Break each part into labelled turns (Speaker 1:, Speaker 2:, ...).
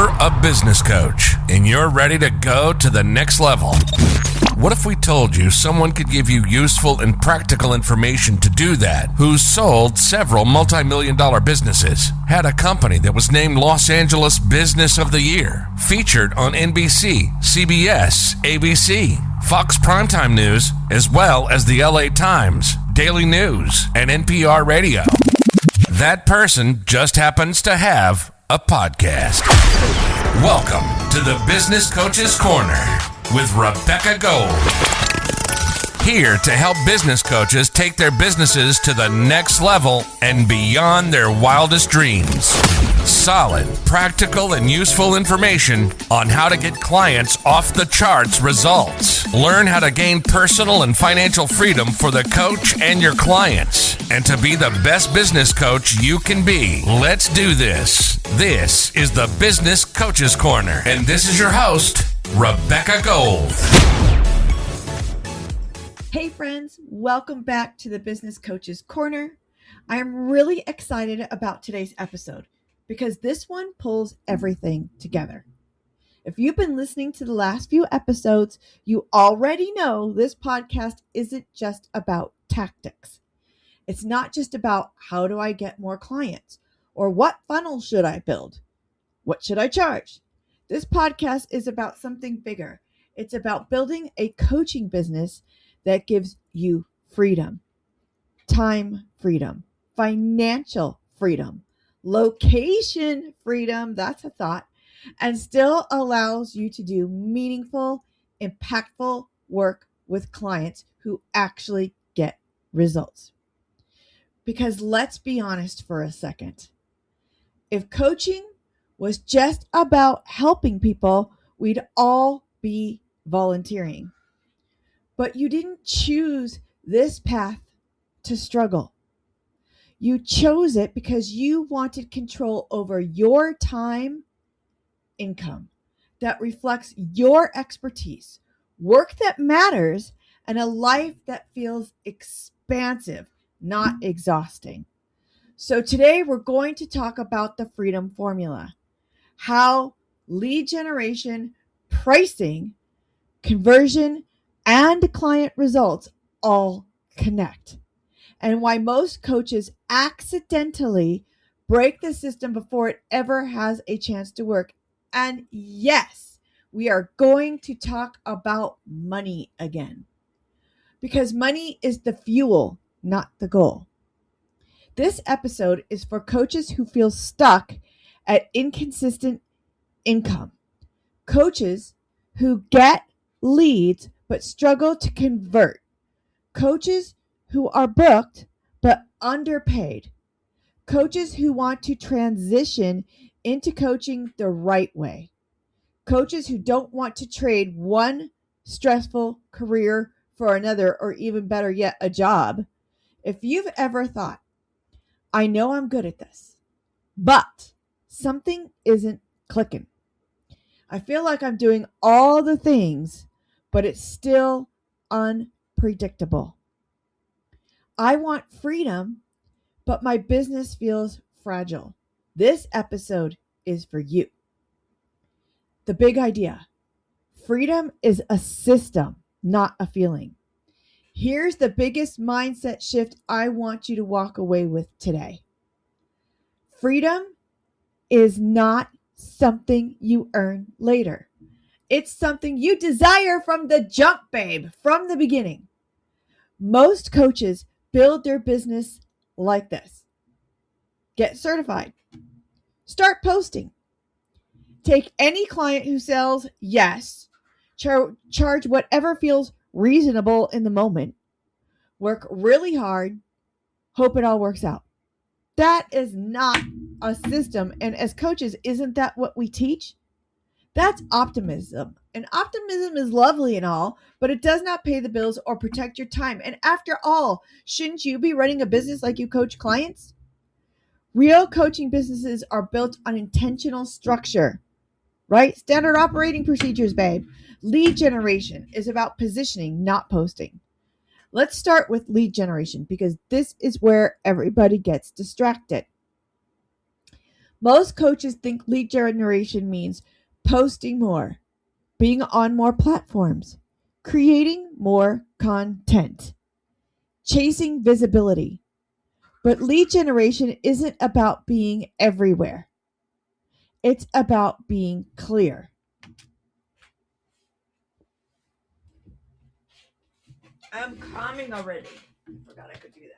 Speaker 1: You're a business coach, and you're ready to go to the next level. What if we told you someone could give you useful and practical information to do that, who sold several multi-million-dollar businesses, had a company that was named Los Angeles Business of the Year, featured on NBC, CBS, ABC, Fox Primetime News, as well as the LA Times, Daily News, and NPR Radio? That person just happens to have a podcast. Welcome to the Business Coach's Corner with Becs Gold. Here to help business coaches take their businesses to the next level and beyond their wildest dreams. Solid, practical, and useful information on how to get clients off the charts results. Learn how to gain personal and financial freedom for the coach and your clients, and to be the best business coach you can be. Let's do this. This is the Business Coach's Corner, and this is your host, Becs Gold.
Speaker 2: Hey friends, welcome back to the Business Coach's Corner. I am really excited about today's episode because this one pulls everything together. If you've been listening to the last few episodes, you already know this podcast isn't just about tactics. It's not just about how do I get more clients or what funnel should I build? What should I charge? This podcast is about something bigger. It's about building a coaching business that gives you freedom, time freedom, financial freedom, location freedom, that's a thought, and still allows you to do meaningful, impactful work with clients who actually get results. Because let's be honest for a second. If coaching was just about helping people, we'd all be volunteering. But you didn't choose this path to struggle. You chose it because you wanted control over your time, income that reflects your expertise, work that matters, and a life that feels expansive, not exhausting. So today we're going to talk about the freedom formula, how lead generation, pricing, conversion, and client results all connect, and why most coaches accidentally break the system before it ever has a chance to work. And yes, we are going to talk about money again, because money is the fuel, not the goal. This episode is for coaches who feel stuck at inconsistent income, coaches who get leads but struggle to convert, coaches who are booked but underpaid, coaches who want to transition into coaching the right way, coaches who don't want to trade one stressful career for another, or even better yet, a job. If you've ever thought, I know I'm good at this, but something isn't clicking. I feel like I'm doing all the things, but it's still unpredictable. I want freedom, but my business feels fragile. This episode is for you. The big idea: freedom is a system, not a feeling. Here's the biggest mindset shift I want you to walk away with today. Freedom is not something you earn later. It's something you desire from the jump, babe, from the beginning. Most coaches build their business like this. Get certified. Start posting. Take any client who sells, yes. Charge whatever feels reasonable in the moment. Work really hard. Hope it all works out. That is not a system. And as coaches, isn't that what we teach? That's optimism. And optimism is lovely and all, but it does not pay the bills or protect your time. And after all, shouldn't you be running a business like you coach clients? Real coaching businesses are built on intentional structure, right? Standard operating procedures, babe. Lead generation is about positioning, not posting. Let's start with lead generation because this is where everybody gets distracted. Most coaches think lead generation means posting more, being on more platforms, creating more content, chasing visibility. But lead generation isn't about being everywhere. It's about being clear. I'm calming already. I forgot I could do that.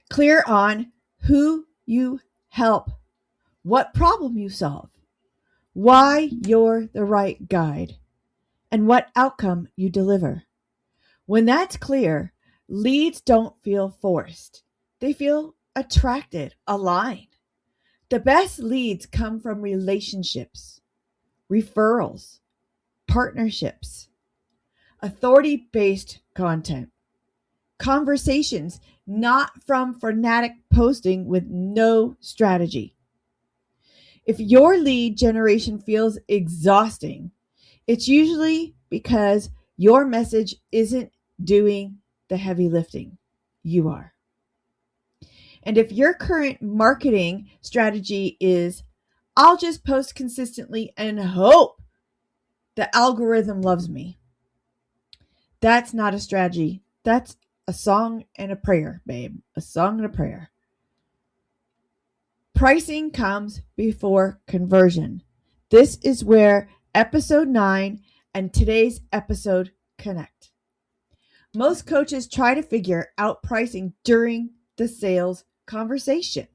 Speaker 2: Clear on who you help, what problem you solve, why you're the right guide, and what outcome you deliver. When that's clear, leads don't feel forced. They feel attracted, aligned. The best leads come from relationships, referrals, partnerships, authority based content, conversations, not from fanatic posting with no strategy. If your lead generation feels exhausting, it's usually because your message isn't doing the heavy lifting. You are. And if your current marketing strategy is, I'll just post consistently and hope the algorithm loves me, that's not a strategy. That's a song and a prayer, babe. A song and a prayer. Pricing comes before conversion. This is where episode 9 and today's episode connect. Most coaches try to figure out pricing during the sales conversation.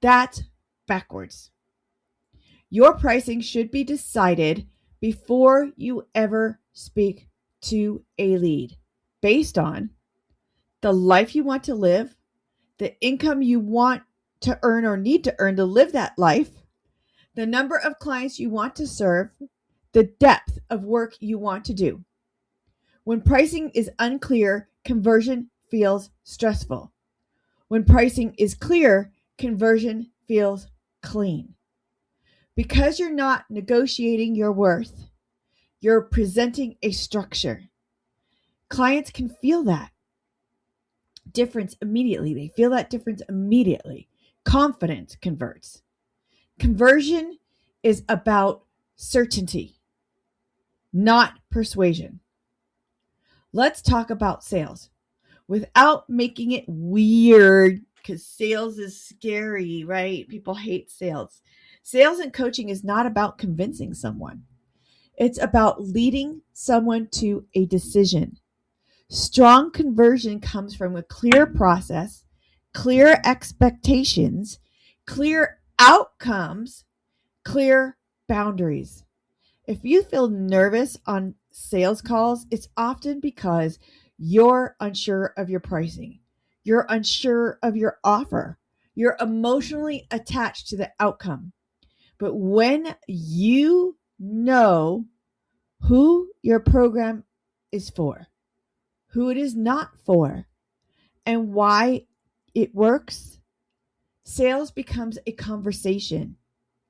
Speaker 2: That's backwards. Your pricing should be decided before you ever speak to a lead, based on the life you want to live, the income you want to earn or need to earn to live that life, the number of clients you want to serve, the depth of work you want to do. When pricing is unclear, conversion feels stressful. When pricing is clear, conversion feels clean. Because you're not negotiating your worth, you're presenting a structure. Clients can feel that difference immediately. They feel that difference immediately. Confidence converts. Conversion is about certainty, not persuasion. Let's talk about sales without making it weird, because sales is scary, right? People hate sales. Sales and coaching is not about convincing someone. It's about leading someone to a decision. Strong conversion comes from a clear process, clear expectations, clear outcomes, clear boundaries. If you feel nervous on sales calls, it's often because you're unsure of your pricing. You're unsure of your offer. You're emotionally attached to the outcome. But when you know who your program is for, who it is not for, and why it works, sales becomes a conversation,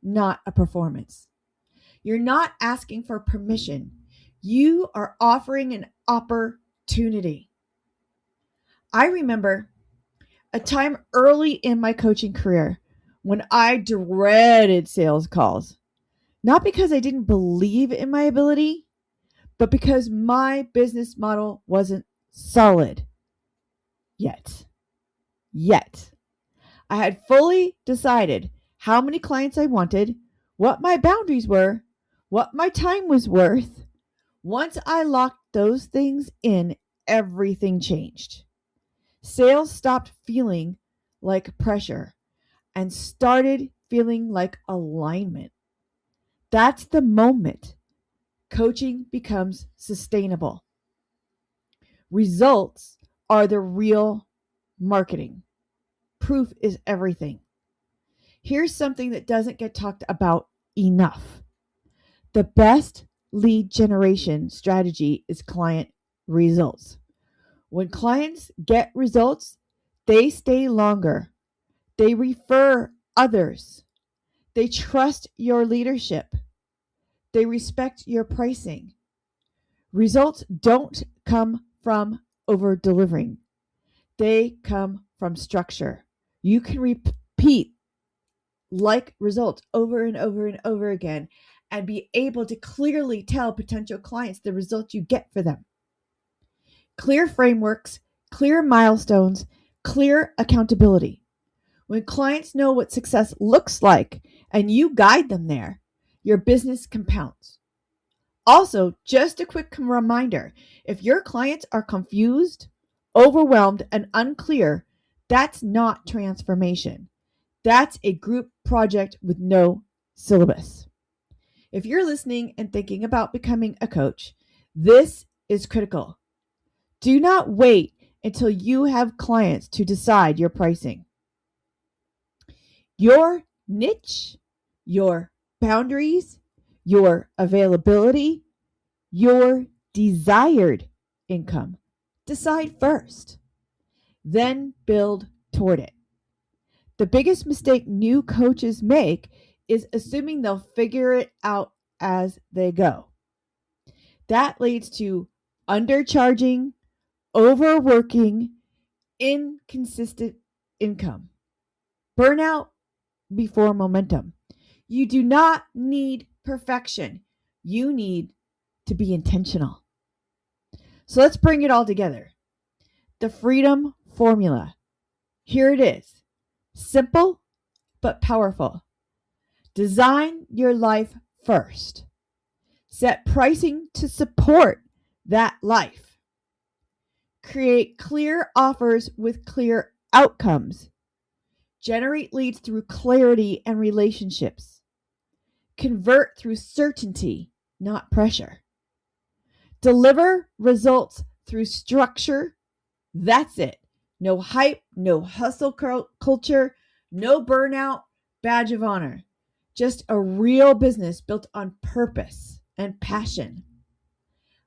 Speaker 2: not a performance. You're not asking for permission. You are offering an opportunity. I remember a time early in my coaching career when I dreaded sales calls, not because I didn't believe in my ability, but because my business model wasn't solid yet. I had fully decided how many clients I wanted, what my boundaries were, what my time was worth. Once I locked those things in, everything changed. Sales stopped feeling like pressure and started feeling like alignment. That's the moment coaching becomes sustainable. Results are the real marketing. proof is everything. Here's something that doesn't get talked about enough. The best lead generation strategy is client results. When clients get results, they stay longer. They refer others. They trust your leadership. They respect your pricing. Results don't come from over-delivering. They come from structure. You can repeat like results over and over and over again and be able to clearly tell potential clients the results you get for them. Clear frameworks, clear milestones, clear accountability. When clients know what success looks like and you guide them there, your business compounds. Also, just a quick reminder, if your clients are confused, overwhelmed, and unclear, that's not transformation. That's a group project with no syllabus. If you're listening and thinking about becoming a coach, this is critical. Do not wait until you have clients to decide your pricing. Your niche, your boundaries, your availability, your desired income. Decide first, then build toward it. The biggest mistake new coaches make is assuming they'll figure it out as they go. That leads to undercharging, overworking, inconsistent income, burnout before momentum. You do not need perfection. You need to be intentional. So let's bring it all together. The freedom formula. Here it is. Simple but powerful. Design your life first. Set pricing to support that life. Create clear offers with clear outcomes. Generate leads through clarity and relationships. Convert through certainty, not pressure. Deliver results through structure. That's it. No hype, no hustle culture, no burnout, badge of honor. Just a real business built on purpose and passion.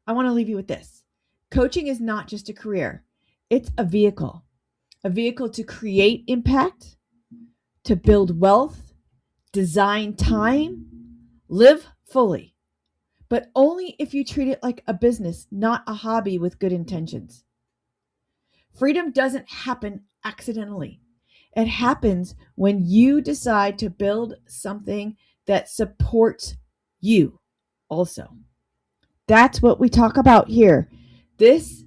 Speaker 2: I want to leave you with this. Coaching is not just a career. It's a vehicle to create impact, to build wealth, design time, live fully. But only if you treat it like a business, not a hobby with good intentions. Freedom doesn't happen accidentally. It happens when you decide to build something that supports you also. That's what we talk about here. This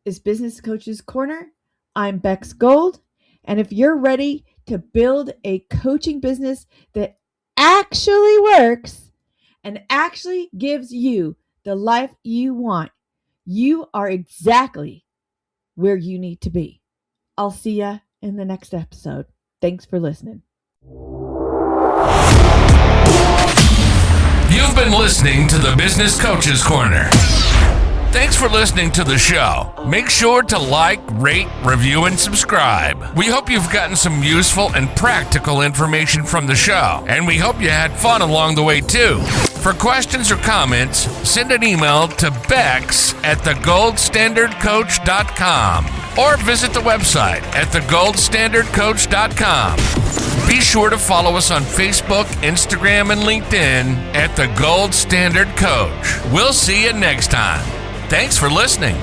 Speaker 2: is Business Coach's Corner. I'm Becs Gold. And if you're ready to build a coaching business that actually works and actually gives you the life you want, you are exactly where you need to be. I'll see you in the next episode. Thanks for listening.
Speaker 1: You've been listening to the Business Coach's Corner. Thanks for listening to the show. Make sure to like, rate, review, and subscribe. We hope you've gotten some useful and practical information from the show, and we hope you had fun along the way too. For questions or comments, send an email to becs@thegoldstandardcoach.com or visit the website at thegoldstandardcoach.com. Be sure to follow us on Facebook, Instagram, and LinkedIn at The Gold Standard Coach. We'll see you next time. Thanks for listening.